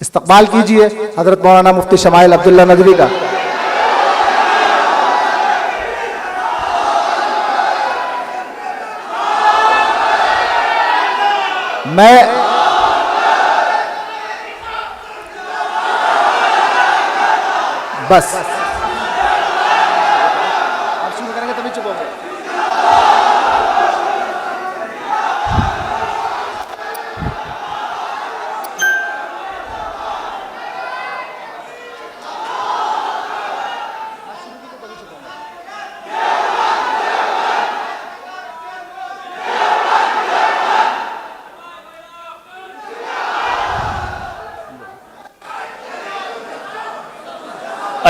استقبال کیجئے حضرت مولانا مفتی شمائل عبداللہ ندوی کا. میں بس آپ شروع کریں گے تبھی چپ ہوں گے.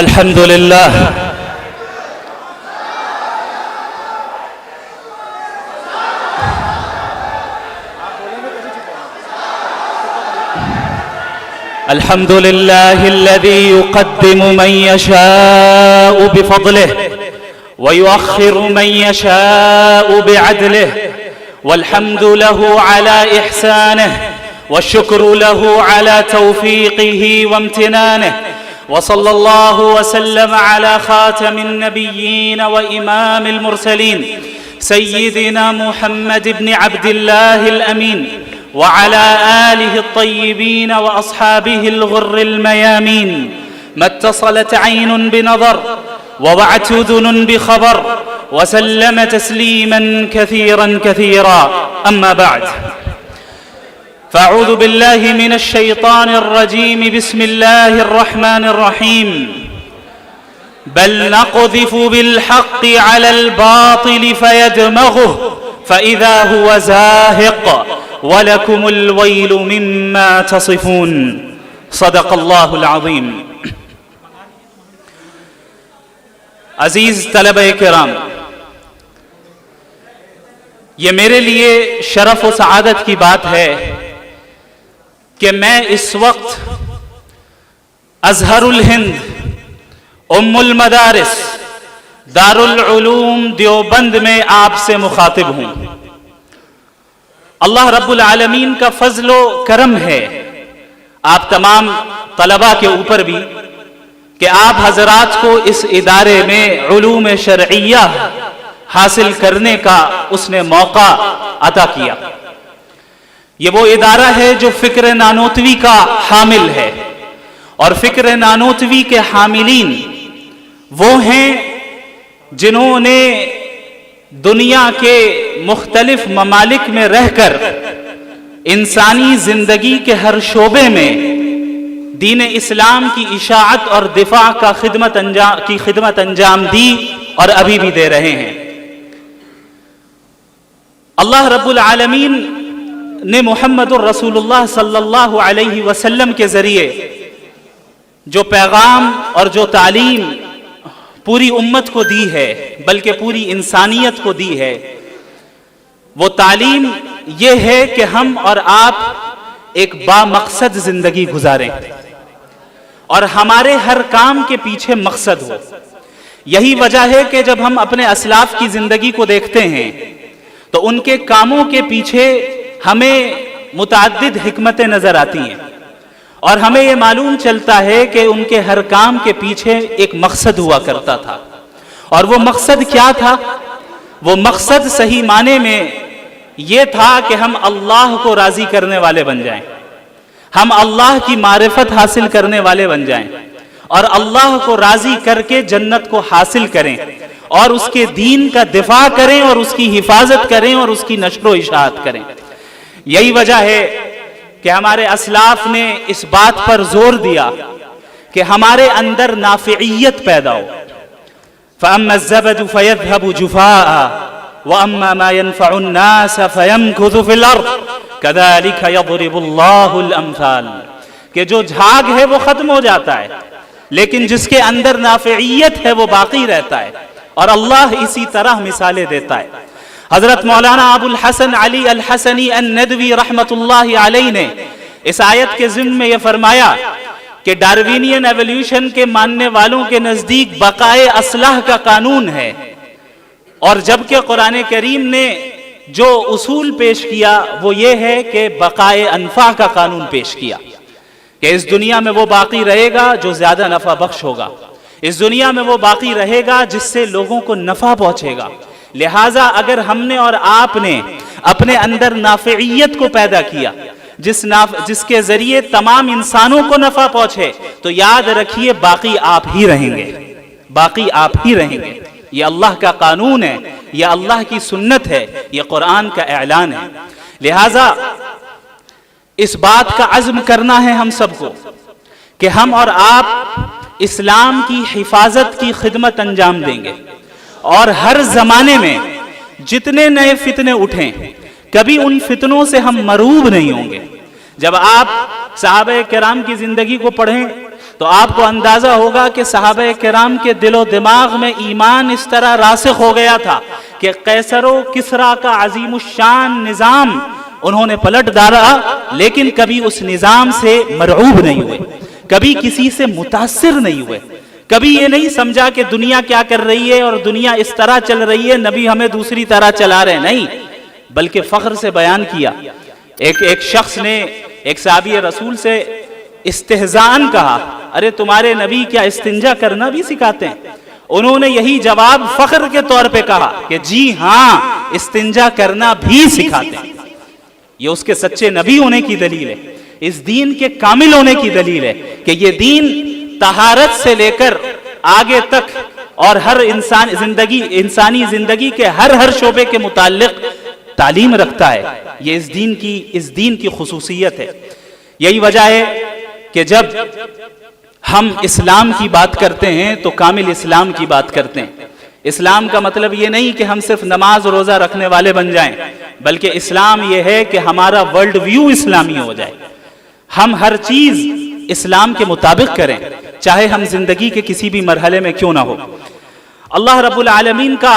الحمد لله الحمد لله الذي يقدم من يشاء بفضله ويؤخر من يشاء بعدله والحمد له على إحسانه والشكر له على توفيقه وامتنانه وصلى الله وسلم على خاتم النبيين وإمام المرسلين سيدنا محمد بن عبد الله الأمين وعلى آله الطيبين وأصحابه الغر الميامين ما اتصلت عين بنظر ووعت أذن بخبر وسلم تسليما كثيرا كثيرا. أما بعد فأعوذ بالله من الشيطان الرجيم. بسم الله الرحمن الرحيم. بل نقذف بالحق على الباطل فيدمغه فإذا هو زاهق ولكم الويل مما تصفون. صدق الله العظيم. عزیز طلبہ کرام، یہ میرے لیے شرف و سعادت کی بات ہے کہ میں اس وقت ازہر الہند ام المدارس دارالعلوم دیوبند میں آپ سے مخاطب ہوں. اللہ رب العالمین کا فضل و کرم ہے آپ تمام طلباء کے اوپر بھی کہ آپ حضرات کو اس ادارے میں علوم شرعیہ حاصل کرنے کا اس نے موقع عطا کیا. یہ وہ ادارہ ہے جو فکر نانوتوی کا حامل ہے، اور فکر نانوتوی کے حاملین وہ ہیں جنہوں نے دنیا کے مختلف ممالک میں رہ کر انسانی زندگی کے ہر شعبے میں دین اسلام کی اشاعت اور دفاع کا خدمت انجام دی اور ابھی بھی دے رہے ہیں. اللہ رب العالمین نے محمد الرسول اللہ صلی اللہ علیہ وسلم کے ذریعے جو پیغام اور جو تعلیم پوری امت کو دی ہے، بلکہ پوری انسانیت کو دی ہے، وہ تعلیم یہ ہے کہ ہم اور آپ ایک بامقصد زندگی گزاریں اور ہمارے ہر کام کے پیچھے مقصد ہو. یہی وجہ ہے کہ جب ہم اپنے اسلاف کی زندگی کو دیکھتے ہیں تو ان کے کاموں کے پیچھے ہمیں متعدد حکمتیں نظر آتی ہیں، اور ہمیں یہ معلوم چلتا ہے کہ ان کے ہر کام کے پیچھے ایک مقصد ہوا کرتا تھا. اور وہ مقصد کیا تھا؟ وہ مقصد صحیح معنی میں یہ تھا کہ ہم اللہ کو راضی کرنے والے بن جائیں، ہم اللہ کی معرفت حاصل کرنے والے بن جائیں، اور اللہ کو راضی کر کے جنت کو حاصل کریں، اور اس کے دین کا دفاع کریں، اور اس کی حفاظت کریں، اور اس کی نشر و اشاعت کریں. یہی وجہ ہے کہ ہمارے اسلاف نے اس بات پر زور دیا کہ ہمارے اندر نافعیت پیدا ہو. فَأَمَّا الزَّبَدُ فَيَذْهَبُ جُفَاءً وَأَمَّا مَا يَنْفَعُ النَّاسَ فَيَمْكُثُ فِي الْأَرْضِ كَذَلِكَ يَضْرِبُ اللَّهُ الْأَمْثَالَ. کہ جو جھاگ ہے وہ ختم ہو جاتا ہے، لیکن جس کے اندر نافعیت ہے وہ باقی رہتا ہے، اور اللہ اسی طرح مثالیں دیتا ہے. حضرت مولانا ابو الحسن علی الحسنی الندوی رحمت اللہ علیہ نے اس آیت کے ضمن میں یہ فرمایا کہ ڈاروینین ایولیوشن کے ماننے والوں کے نزدیک بقائے اصلاح کا قانون ہے، اور جبکہ قرآن کریم نے جو اصول پیش کیا وہ یہ ہے کہ بقائے انفع کا قانون پیش کیا کہ اس دنیا میں وہ باقی رہے گا جو زیادہ نفع بخش ہوگا، اس دنیا میں وہ باقی رہے گا جس سے لوگوں کو نفع پہنچے گا۔ لہٰذا اگر ہم نے اور آپ نے اپنے اندر نافعیت کو پیدا کیا جس کے ذریعے تمام انسانوں کو نفع پہنچے تو یاد رکھیے باقی آپ ہی رہیں گے، باقی آپ ہی رہیں گے۔ یہ اللہ کا قانون ہے، یہ اللہ کی سنت ہے، یہ قرآن کا اعلان ہے۔ لہٰذا اس بات کا عزم کرنا ہے ہم سب کو کہ ہم اور آپ اسلام کی حفاظت کی خدمت انجام دیں گے، اور ہر زمانے میں جتنے نئے فتنے اٹھیں کبھی ان فتنوں سے ہم مروب نہیں ہوں گے۔ جب آپ صحابہ کرام کی زندگی کو پڑھیں تو آپ کو اندازہ ہوگا کہ صحابہ کرام کے دل و دماغ میں ایمان اس طرح راسخ ہو گیا تھا کہ قیصر و کسریٰ کا عظیم الشان نظام انہوں نے پلٹ ڈالا، لیکن کبھی اس نظام سے مرعوب نہیں ہوئے، کبھی کسی سے متاثر نہیں ہوئے، کبھی یہ نہیں سمجھا کہ دنیا کیا کر رہی ہے اور دنیا اس طرح چل رہی ہے، نبی ہمیں دوسری طرح چلا رہے، نہیں، بلکہ فخر سے بیان کیا۔ ایک شخص نے ایک صحابی رسول سے استہزاءً کہا، ارے تمہارے نبی کیا استنجا کرنا بھی سکھاتے ہیں؟ انہوں نے یہی جواب فخر کے طور پہ کہا کہ جی ہاں، استنجا کرنا بھی سکھاتے ہیں۔ یہ اس کے سچے نبی ہونے کی دلیل ہے، اس دین کے کامل ہونے کی دلیل ہے کہ یہ دین طہارت سے لے کر آگے تک اور ہر انسانی زندگی کے ہر شعبے کے متعلق تعلیم رکھتا ہے۔ یہ اس دین کی خصوصیت ہے۔ یہی وجہ ہے کہ جب ہم اسلام کی بات کرتے ہیں تو کامل اسلام کی بات کرتے ہیں۔ اسلام کا مطلب یہ نہیں کہ ہم صرف نماز روزہ رکھنے والے بن جائیں، بلکہ اسلام یہ ہے کہ ہمارا ورلڈ ویو اسلامی ہو جائے، ہم ہر چیز اسلام کے مطابق کریں، چاہے ہم زندگی کے کسی بھی مرحلے میں کیوں نہ ہو۔ اللہ رب العالمین کا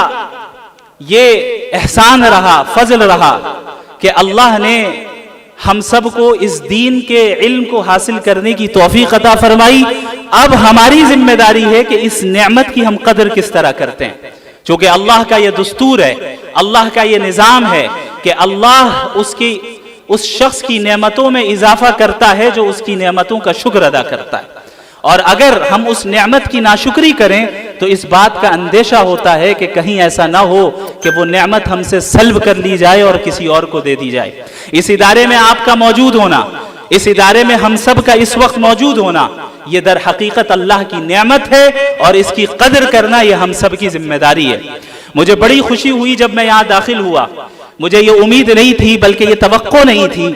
یہ احسان رہا، فضل رہا کہ اللہ نے ہم سب کو اس دین کے علم کو حاصل کرنے کی توفیق عطا فرمائی۔ اب ہماری ذمہ داری ہے کہ اس نعمت کی ہم قدر کس طرح کرتے ہیں، چونکہ اللہ کا یہ دستور ہے، اللہ کا یہ نظام ہے کہ اللہ اس شخص کی نعمتوں میں اضافہ کرتا ہے جو اس کی نعمتوں کا شکر ادا کرتا ہے، اور اگر ہم اس نعمت کی ناشکری کریں تو اس بات کا اندیشہ ہوتا ہے کہ کہیں ایسا نہ ہو کہ وہ نعمت ہم سے سلب کر لی جائے اور کسی اور کو دے دی جائے۔ اس ادارے میں آپ کا موجود ہونا، اس ادارے میں ہم سب کا اس وقت موجود ہونا، یہ در حقیقت اللہ کی نعمت ہے اور اس کی قدر کرنا یہ ہم سب کی ذمہ داری ہے۔ مجھے بڑی خوشی ہوئی جب میں یہاں داخل ہوا، مجھے یہ امید نہیں تھی بلکہ یہ توقع نہیں تھی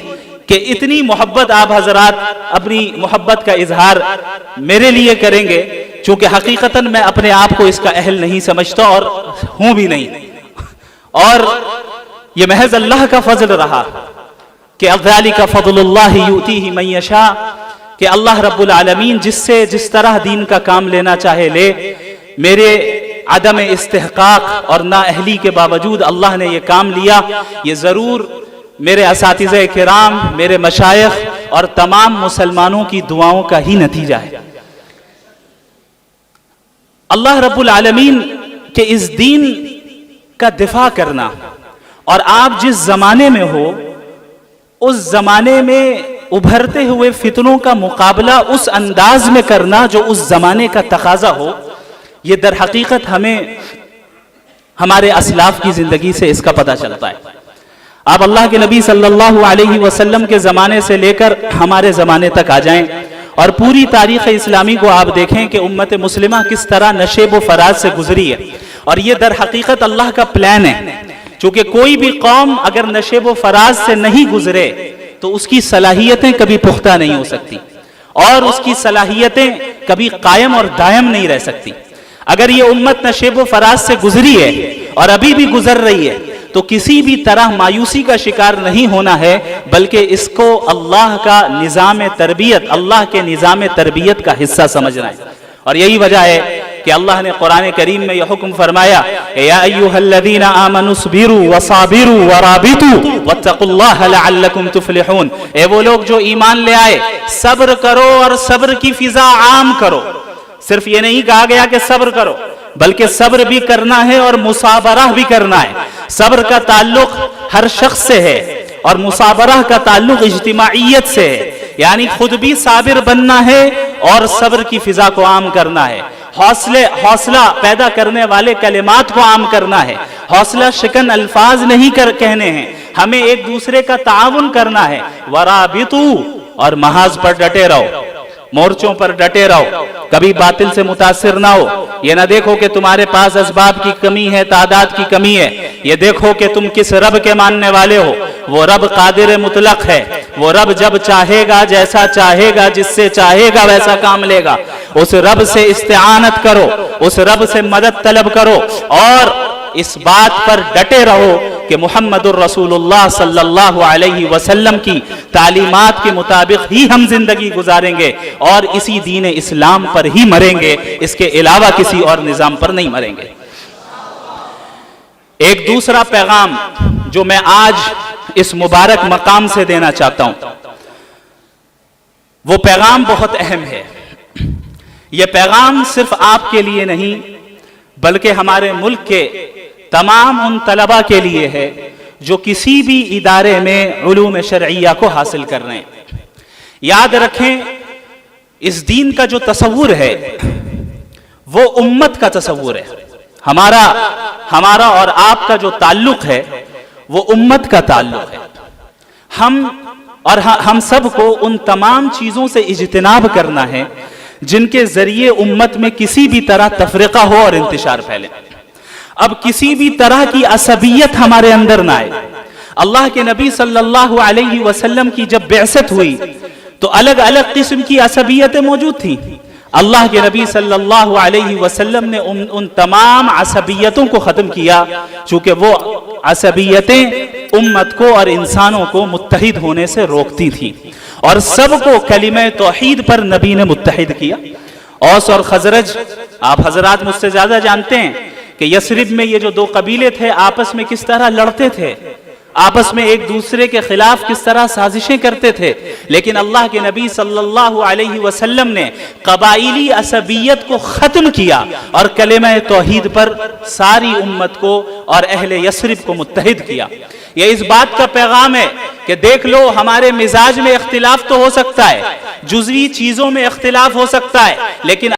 کہ اتنی محبت آپ حضرات اپنی محبت کا اظہار میرے لیے کریں گے، چونکہ حقیقتاً میں اپنے آپ کو اس کا اہل نہیں سمجھتا اور ہوں بھی نہیں، اور یہ محض اللہ کا فضل رہا کہ ذَلِكَ فَضْلُ اللَّهِ يُؤْتِيهِ مَن يَشَاءُ، کہ اللہ رب العالمین جس سے جس طرح دین کا کام لینا چاہے لے۔ میرے عدم استحقاق اور نااہلی کے باوجود اللہ نے یہ کام لیا، یہ ضرور میرے اساتذہ کرام، میرے مشائخ اور تمام مسلمانوں کی دعاؤں کا ہی نتیجہ ہے۔ اللہ رب العالمین کے اس دین کا دفاع کرنا، اور آپ جس زمانے میں ہو اس زمانے میں ابھرتے ہوئے فتنوں کا مقابلہ اس انداز میں کرنا جو اس زمانے کا تقاضا ہو، یہ در حقیقت ہمیں ہمارے اسلاف کی زندگی سے اس کا پتہ چلتا ہے۔ آپ اللہ کے نبی صلی اللہ علیہ وسلم کے زمانے سے لے کر ہمارے زمانے تک آ جائیں اور پوری تاریخ اسلامی کو آپ دیکھیں کہ امت مسلمہ کس طرح نشیب و فراز سے گزری ہے، اور یہ در حقیقت اللہ کا پلان ہے، چونکہ کوئی بھی قوم اگر نشیب و فراز سے نہیں گزرے تو اس کی صلاحیتیں کبھی پختہ نہیں ہو سکتی، اور اس کی صلاحیتیں کبھی قائم اور دائم نہیں رہ سکتی۔ اگر یہ امت نشیب و فراز سے گزری ہے اور ابھی بھی گزر رہی ہے تو کسی بھی طرح مایوسی کا شکار نہیں ہونا ہے، بلکہ اس کو اللہ کا نظام تربیت، اللہ کے نظام تربیت کا حصہ سمجھنا ہے۔ اور یہی وجہ ہے کہ اللہ نے قرآن کریم میں یہ حکم فرمایا یا ایھا الذین آمنوا اصبروا وصابروا ورابطوا واتقوا اللہ لعلکم تفلحون، اے وہ لوگ جو ایمان لے آئے، صبر کرو اور صبر کی فضا عام کرو۔ صرف یہ نہیں کہا گیا کہ صبر کرو بلکہ صبر بھی کرنا ہے اور مصابرہ بھی کرنا ہے. صبر کا تعلق ہر شخص سے ہے اور مصابرہ کا تعلق اجتماعیت سے ہے. یعنی خود بھی صابر بننا ہے اور صبر کی فضا کو عام کرنا ہے. حوصلہ پیدا کرنے والے کلمات کو عام کرنا ہے. حوصلہ شکن الفاظ نہیں کہنے ہیں. ہمیں ایک دوسرے کا تعاون کرنا ہے. ورابطو، اور محاذ پر ڈٹے رہو، مورچوں پر ڈٹے رہو، کبھی باطل سے متاثر نہ ہو. یہ نہ دیکھو کہ تمہارے پاس اسباب کی کمی ہے، تعداد کی کمی ہے. یہ دیکھو کہ تم کس رب کے ماننے والے ہو. وہ رب قادر مطلق ہے. وہ رب جب چاہے گا، جیسا چاہے گا، جس سے چاہے گا ویسا کام لے گا. اس رب سے استعانت کرو، اس رب سے مدد طلب کرو اور اس بات پر ڈٹے رہو کہ محمد الرسول اللہ صلی اللہ علیہ وسلم کی تعلیمات کے مطابق ہی ہم زندگی گزاریں گے اور اسی دین اسلام پر ہی مریں گے، اس کے علاوہ کسی اور نظام پر نہیں مریں گے. ایک دوسرا پیغام جو میں آج اس مبارک مقام سے دینا چاہتا ہوں، وہ پیغام بہت اہم ہے. یہ پیغام صرف آپ کے لیے نہیں بلکہ ہمارے ملک کے تمام ان طلباء کے لیے ہے جو کسی بھی ادارے میں علوم شرعیہ کو حاصل کر رہے ہیں. یاد رکھیں، اس دین کا جو تصور ہے وہ امت کا تصور ہے. ہمارا اور آپ کا جو تعلق ہے وہ امت کا تعلق ہے. ہم سب کو ان تمام چیزوں سے اجتناب کرنا ہے جن کے ذریعے امت میں کسی بھی طرح تفرقہ ہو اور انتشار پھیلے. اب کسی بھی طرح کی عصبیت ہمارے اندر نہ آئے. اللہ کے نبی صلی اللہ علیہ وسلم کی جب بعثت ہوئی تو الگ الگ قسم کی عصبیتیں موجود تھیں. اللہ کے نبی صلی اللہ علیہ وسلم نے ان تمام عصبیتوں کو ختم کیا، چونکہ وہ عصبیتیں امت کو اور انسانوں کو متحد ہونے سے روکتی تھیں اور سب کو کلمہ توحید پر نبی نے متحد کیا. اوس اور خزرج، آپ حضرات مجھ سے زیادہ جانتے ہیں کہ یثرب میں یہ جو دو قبیلے تھے آپس میں کس طرح لڑتے تھے، آپس میں ایک دوسرے کے خلاف کس طرح سازشیں کرتے تھے. لیکن اللہ کے نبی صلی اللہ علیہ وسلم نے قبائلی عصبیت کو ختم کیا اور کلمہ توحید پر ساری امت کو اور اہل یثرب کو متحد کیا. یہ اس بات کا پیغام ہے کہ دیکھ لو، ہمارے مزاج میں اختلاف تو ہو سکتا ہے، جزوی چیزوں میں اختلاف ہو سکتا ہے، لیکن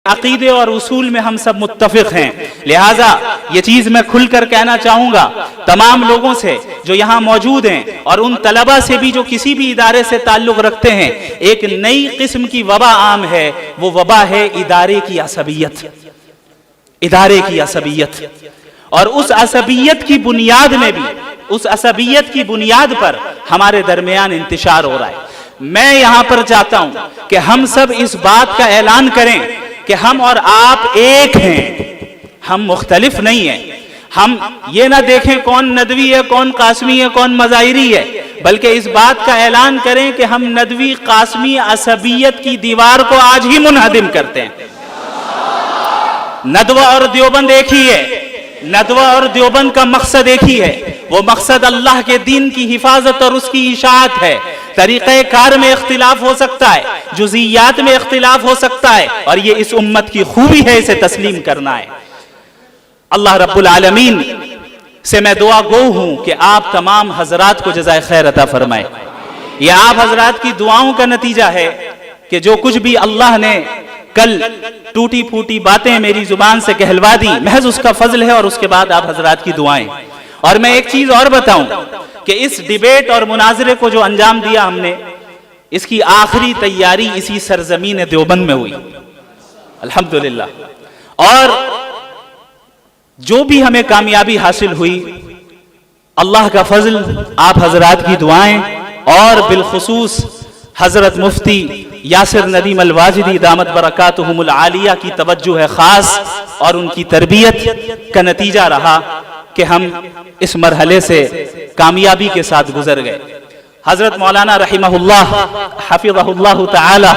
عقیدے اور اصول میں ہم سب متفق ہیں. لہٰذا یہ چیز میں کھل کر کہنا چاہوں گا تمام لوگوں سے جو یہاں موجود ہیں اور ان طلباء سے بھی جو کسی بھی ادارے سے تعلق رکھتے ہیں، ایک نئی قسم کی وبا عام ہے. وہ وبا ہے ادارے کی عصبیت. ادارے کی عصبیت، اور اس عصبیت کی بنیاد میں بھی، اس عصبیت کی بنیاد پر ہمارے درمیان انتشار ہو رہا ہے. میں یہاں پر چاہتا ہوں کہ ہم سب اس بات کا اعلان کریں کہ ہم اور آپ ایک ہیں، ہم مختلف نہیں ہیں. ہم یہ نہ دیکھیں کون ندوی ہے، کون قاسمی ہے، کون مظاہری ہے، بلکہ اس بات کا اعلان کریں کہ ہم ندوی قاسمی عصبیت کی دیوار کو آج ہی منہدم کرتے ہیں. ندوہ اور دیوبند ایک ہی ہے. ندوہ اور دیوبند کا مقصد ایک ہی ہے. وہ مقصد اللہ کے دین کی حفاظت اور اس کی اشاعت ہے. طریقہ کار میں اختلاف ہو سکتا ہے، جزئیات میں اختلاف ہو سکتا ہے، اور یہ اس امت کی خوبی ہے، اسے تسلیم کرنا ہے. اللہ رب العالمین سے میں دعا گو ہوں کہ آپ تمام حضرات کو جزائے خیر عطا فرمائے. یہ آپ حضرات کی دعاؤں کا نتیجہ ہے کہ جو کچھ بھی اللہ نے کل ٹوٹی پھوٹی باتیں میری زبان سے کہلوا دی، محض اس کا فضل ہے اور اس کے بعد آپ حضرات کی دعائیں. اور میں ایک چیز اور بتاؤں کہ اس ڈیبیٹ اور مناظرے کو جو انجام دیا ہم نے، اس کی آخری تیاری اسی سرزمین دیوبند میں ہوئی الحمدللہ. اور جو بھی ہمیں کامیابی حاصل ہوئی، اللہ کا فضل، آپ حضرات کی دعائیں، اور بالخصوص حضرت مفتی یاسر ندیم الواجدی دامت برکاتہم العالیہ کی توجہ ہے خاص اور ان کی تربیت کا نتیجہ رہا کہ ہم اس مرحلے سے کامیابی کے ساتھ گزر گئے. حضرت مولانا رحمہ اللہ حفظہ اللہ تعالی،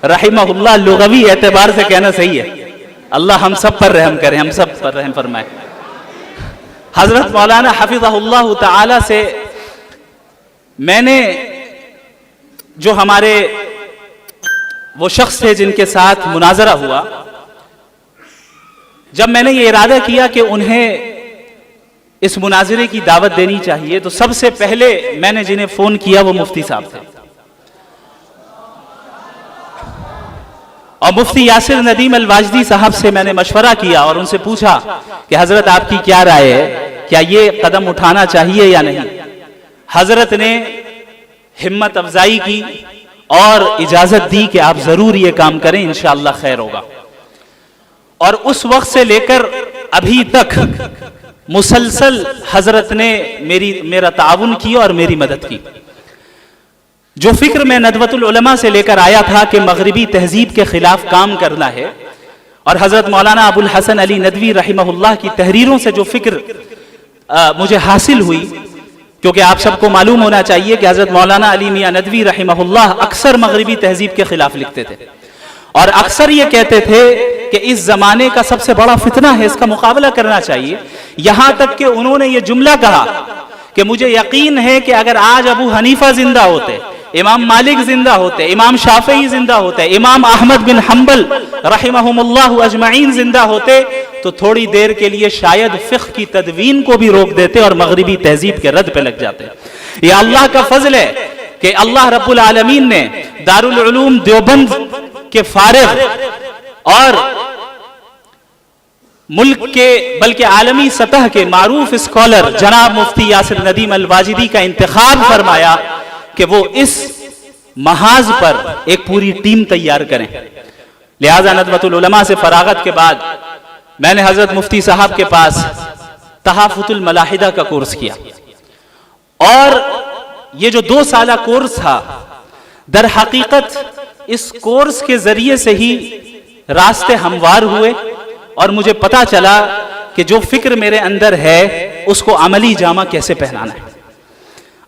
رحمہ اللہ لغوی اعتبار سے کہنا صحیح ہے، اللہ ہم سب پر رحم کرے، ہم سب پر رحم فرمائے. حضرت مولانا حفظہ اللہ تعالی سے میں نے، جو ہمارے وہ شخص تھے جن کے ساتھ مناظرہ ہوا، جب میں نے یہ ارادہ کیا کہ انہیں اس مناظرے کی دعوت دینی چاہیے تو سب سے پہلے میں نے جنہیں فون کیا وہ مفتی صاحب تھے، اور مفتی یاسر ندیم الواجدی صاحب سے میں نے مشورہ کیا اور ان سے پوچھا کہ حضرت آپ کی کیا رائے ہے، کیا یہ قدم اٹھانا چاہیے یا نہیں؟ حضرت نے ہمت افزائی کی اور اجازت دی کہ آپ ضرور یہ کام کریں، انشاءاللہ خیر ہوگا۔ اور اس وقت سے لے کر ابھی تک مسلسل حضرت نے میرا تعاون کیا اور میری مدد کی۔ جو فکر میں ندوۃ العلماء سے لے کر آیا تھا کہ مغربی تہذیب کے خلاف کام کرنا ہے، اور حضرت مولانا ابو الحسن علی ندوی رحمہ اللہ کی تحریروں سے جو فکر مجھے حاصل ہوئی، کیونکہ آپ سب کو معلوم ہونا چاہیے کہ حضرت مولانا علی میاں ندوی رحمہ اللہ اکثر مغربی تہذیب کے خلاف لکھتے تھے، اور اکثر یہ کہتے تھے کہ اس زمانے کا سب سے بڑا فتنہ ہے، اس کا مقابلہ کرنا چاہیے۔ یہاں تک کہ انہوں نے یہ جملہ کہا کہ مجھے یقین ہے کہ اگر آج ابو حنیفہ زندہ ہوتے، امام مالک زندہ ہوتے، امام شافعی زندہ ہوتے، امام احمد بن حنبل رحمہم اللہ اجمعین زندہ ہوتے، تو تھوڑی دیر کے لیے شاید فقہ کی تدوین کو بھی روک دیتے اور مغربی تہذیب کے رد پہ لگ جاتے۔ یہ اللہ کا فضل ہے کہ اللہ رب العالمین نے دارالعلوم دیوبند کے فارغ اور ملک کے بلکہ عالمی سطح کے معروف اسکالر جناب مفتی یاسر ندیم الواجدی کا انتخاب فرمایا کہ وہ اس محاذ پر ایک پوری ٹیم تیار کریں۔ لہذا ندوۃ العلماء سے فراغت کے بعد میں نے حضرت مفتی صاحب کے پاس تحافظ الملاحدہ کا کورس کیا، اور یہ جو 2 سالہ کورس تھا، در حقیقت اس کورس کے ذریعے سے ہی راستے ہموار ہوئے اور مجھے پتا چلا کہ جو فکر میرے اندر ہے اس کو عملی جامہ کیسے پہنانا ہے۔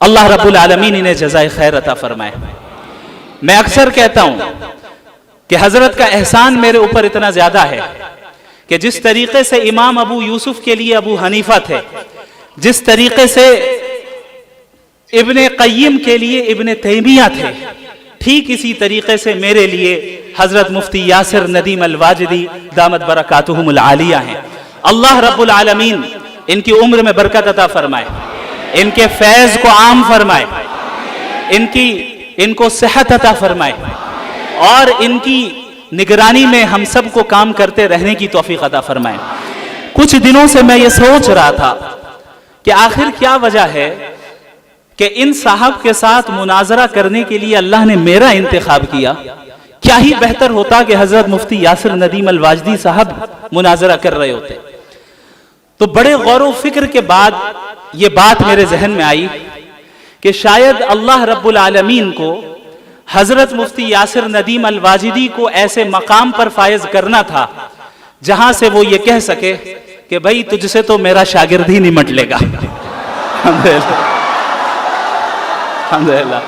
اللہ رب العالمین انہیں جزائے خیر عطا فرمائے۔ میں اکثر کہتا ہوں کہ حضرت کا احسان میرے اوپر اتنا زیادہ ہے کہ جس طریقے سے امام ابو یوسف کے لیے ابو حنیفہ تھے، جس طریقے سے ابن قیم کے لیے ابن تیمیہ تھے، ٹھیک اسی طریقے سے میرے لیے حضرت مفتی یاسر ندیم الواجدی دامت برکاتہم العالیہ ہیں۔ اللہ رب العالمین ان کی عمر میں برکت عطا فرمائے، ان کے فیض کو عام فرمائے، ان کو صحت عطا فرمائے، اور ان کی نگرانی میں ہم سب کو کام کرتے رہنے کی توفیق عطا فرمائے۔ کچھ دنوں سے میں یہ سوچ رہا تھا کہ آخر کیا وجہ ہے کہ ان صاحب کے ساتھ مناظرہ کرنے کے لیے اللہ نے میرا انتخاب کیا۔ کیا ہی بہتر ہوتا کہ حضرت مفتی یاسر ندیم الواجدی صاحب مناظرہ کر رہے ہوتے۔ تو بڑے غور و فکر کے بعد یہ بات میرے ذہن میں آئی کہ شاید اللہ رب العالمین کو حضرت مفتی یاسر ندیم الواجدی کو ایسے مقام پر فائز کرنا تھا جہاں سے وہ یہ کہہ سکے کہ بھائی تجھ سے تو میرا شاگرد ہی نمٹ لے گا۔ الحمدللہ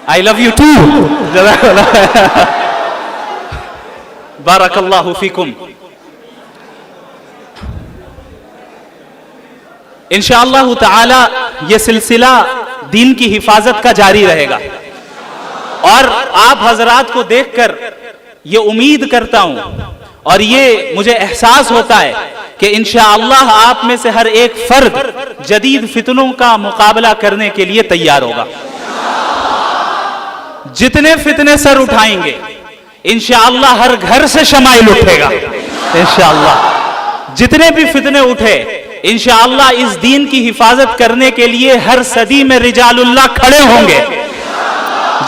I love you too. بارک اللہ فیکم۔ انشاءاللہ تعالی یہ سلسلہ دین کی حفاظت کا جاری رہے گا، اور آپ حضرات کو دیکھ کر یہ امید کرتا ہوں اور یہ مجھے احساس ہوتا ہے کہ انشاءاللہ آپ میں سے ہر ایک فرد جدید فتنوں کا مقابلہ کرنے کے لیے تیار ہوگا۔ جتنے فتنے سر اٹھائیں گے انشاءاللہ ہر گھر سے شمائل اٹھے گا انشاءاللہ۔ جتنے بھی فتنے اٹھے انشاءاللہ اس دین کی حفاظت کرنے کے لیے ہر صدی میں رجال اللہ کھڑے ہوں گے۔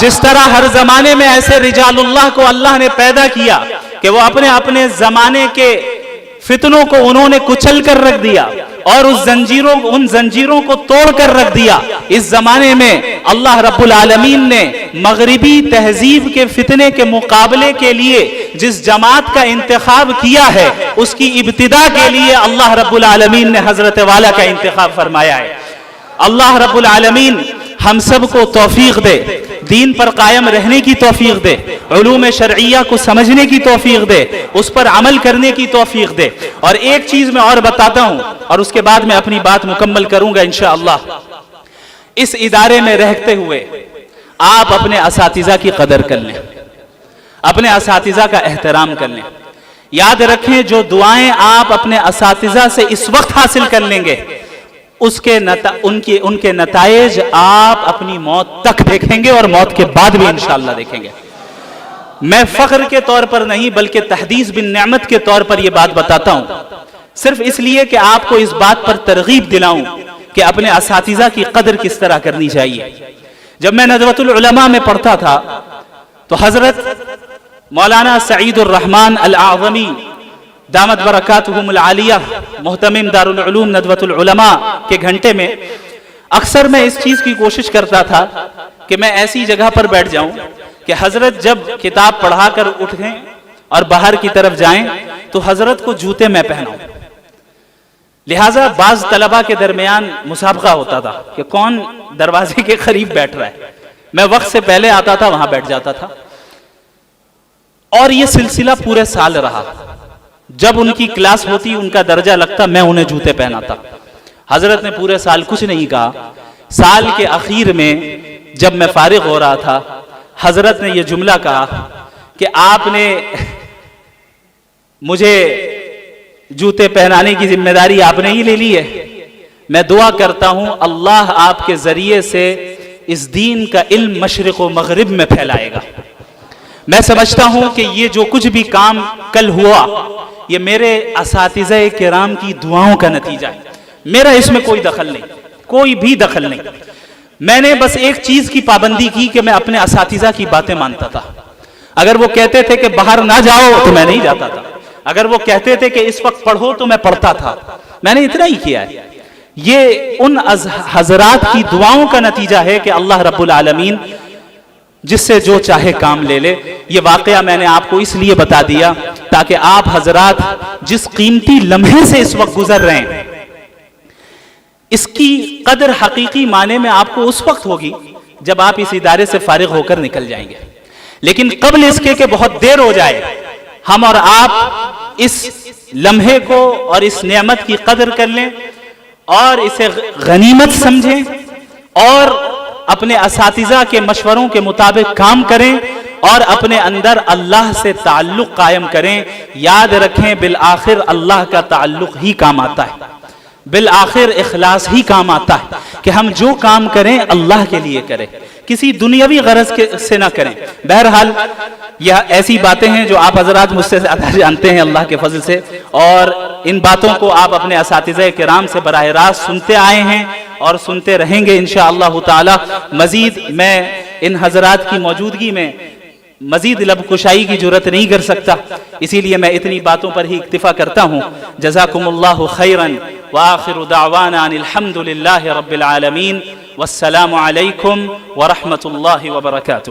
جس طرح ہر زمانے میں ایسے رجال اللہ کو اللہ نے پیدا کیا کہ وہ اپنے اپنے زمانے کے فتنوں کو انہوں نے کچل کر رکھ دیا اور ان زنجیروں کو توڑ کر رکھ دیا، اس زمانے میں اللہ رب العالمین نے مغربی تہذیب کے فتنے کے مقابلے کے لیے جس جماعت کا انتخاب کیا ہے اس کی ابتدا کے لیے اللہ رب العالمین نے حضرت والا کا انتخاب فرمایا ہے۔ اللہ رب العالمین ہم سب کو توفیق دے، دین پر قائم رہنے کی توفیق دے، علوم شرعیہ کو سمجھنے کی توفیق دے، اس پر عمل کرنے کی توفیق دے۔ اور ایک چیز میں اور بتاتا ہوں اور اس کے بعد میں اپنی بات مکمل کروں گا انشاءاللہ۔ اس ادارے میں رہتے ہوئے آپ اپنے اساتذہ کی قدر کر لیں، اپنے اساتذہ کا احترام کر لیں. یاد رکھیں جو دعائیں آپ اپنے اساتذہ سے اس وقت حاصل کر لیں گے ان کے نتائج آپ اپنی موت تک دیکھیں گے اور موت کے بعد بھی انشاءاللہ دیکھیں گے. میں فخر کے طور پر نہیں بلکہ تحدیث بالنعمت کے طور پر یہ بات بتاتا ہوں، صرف اس لیے کہ آپ کو اس بات پر ترغیب دلاؤں کہ اپنے اساتذہ کی قدر کس طرح کرنی چاہیے. جب میں ندوۃ العلماء میں پڑھتا تھا تو حضرت مولانا سعید الرحمن الاعظمی دامت برکاتہم العالیہ محتمم دارالعلوم ندوۃ العلماء کے گھنٹے میں اکثر میں اس چیز کی کوشش کرتا تھا کہ میں ایسی جگہ پر بیٹھ جاؤں کہ حضرت جب کتاب پڑھا کر اٹھیں اور باہر کی طرف جائیں تو حضرت کو جوتے میں پہناؤں. لہٰذا بعض طلبہ کے درمیان مسابقہ ہوتا تھا کہ کون دروازے کے قریب بیٹھ رہا ہے. میں وقت سے پہلے آتا تھا، وہاں بیٹھ جاتا تھا، اور یہ سلسلہ پورے سال رہا. جب ان کی کلاس ہوتی ان کا درجہ لگتا میں انہیں جوتے پہناتا. حضرت نے پورے سال کچھ نہیں کہا. سال کے اخیر میں جب میں فارغ ہو رہا تھا حضرت نے یہ جملہ کہا کہ آپ نے مجھے جوتے پہنانے کی ذمہ داری آپ نے ہی لے لی ہے. میں دعا کرتا ہوں اللہ آپ کے ذریعے سے اس دین کا علم مشرق و مغرب میں پھیلائے گا. میں سمجھتا ہوں کہ یہ جو کچھ بھی کام کل ہوا یہ میرے اساتذہ کرام کی دعاؤں کا نتیجہ ہے. میرا اس میں کوئی دخل نہیں، کوئی بھی دخل نہیں. میں نے بس ایک چیز کی پابندی کی کہ میں اپنے اساتذہ کی باتیں مانتا تھا. اگر وہ کہتے تھے کہ باہر نہ جاؤ تو میں نہیں جاتا تھا. اگر وہ کہتے تھے کہ اس وقت پڑھو تو میں پڑھتا تھا. میں نے اتنا ہی کیا ہے. یہ ان حضرات کی دعاؤں کا نتیجہ ہے کہ اللہ رب العالمین جس سے جو چاہے کام لے لے. یہ واقعہ میں نے آپ کو اس لیے بتا دیا تاکہ آپ حضرات جس قیمتی لمحے سے اس وقت گزر رہے ہیں اس کی قدر حقیقی معنی میں آپ کو اس وقت ہوگی جب آپ اس ادارے سے فارغ ہو کر نکل جائیں گے. لیکن قبل اس کے کہ بہت دیر ہو جائے ہم اور آپ اس لمحے کو اور اس نعمت کی قدر کر لیں اور اسے غنیمت سمجھیں اور اپنے اساتذہ کے مشوروں کے مطابق کام کریں اور اپنے اندر اللہ سے تعلق قائم کریں. یاد رکھیں بالآخر اللہ کا تعلق ہی کام آتا ہے، بالآخر اخلاص ہی کام آتا ہے کہ ہم جو کام کریں اللہ کے لیے کریں، کسی دنیاوی غرض سے نہ کریں. بہرحال یہ ایسی باتیں ہیں جو آپ حضرات مجھ سے زیادہ جانتے ہیں اللہ کے فضل سے، اور ان باتوں کو آپ اپنے اساتذہ کرام سے براہ راست سنتے آئے ہیں اور سنتے رہیں گے انشاءاللہ تعالی. مزید میں ان حضرات کی موجودگی میں مزید لب کشائی کی جرت نہیں کر سکتا، اسی لیے میں اتنی باتوں پر ہی اکتفا کرتا ہوں. جزاکم اللہ خیرا وآخر دعوانا ان الحمد للہ رب العالمین والسلام علیکم ورحمۃ اللہ وبرکاتہ.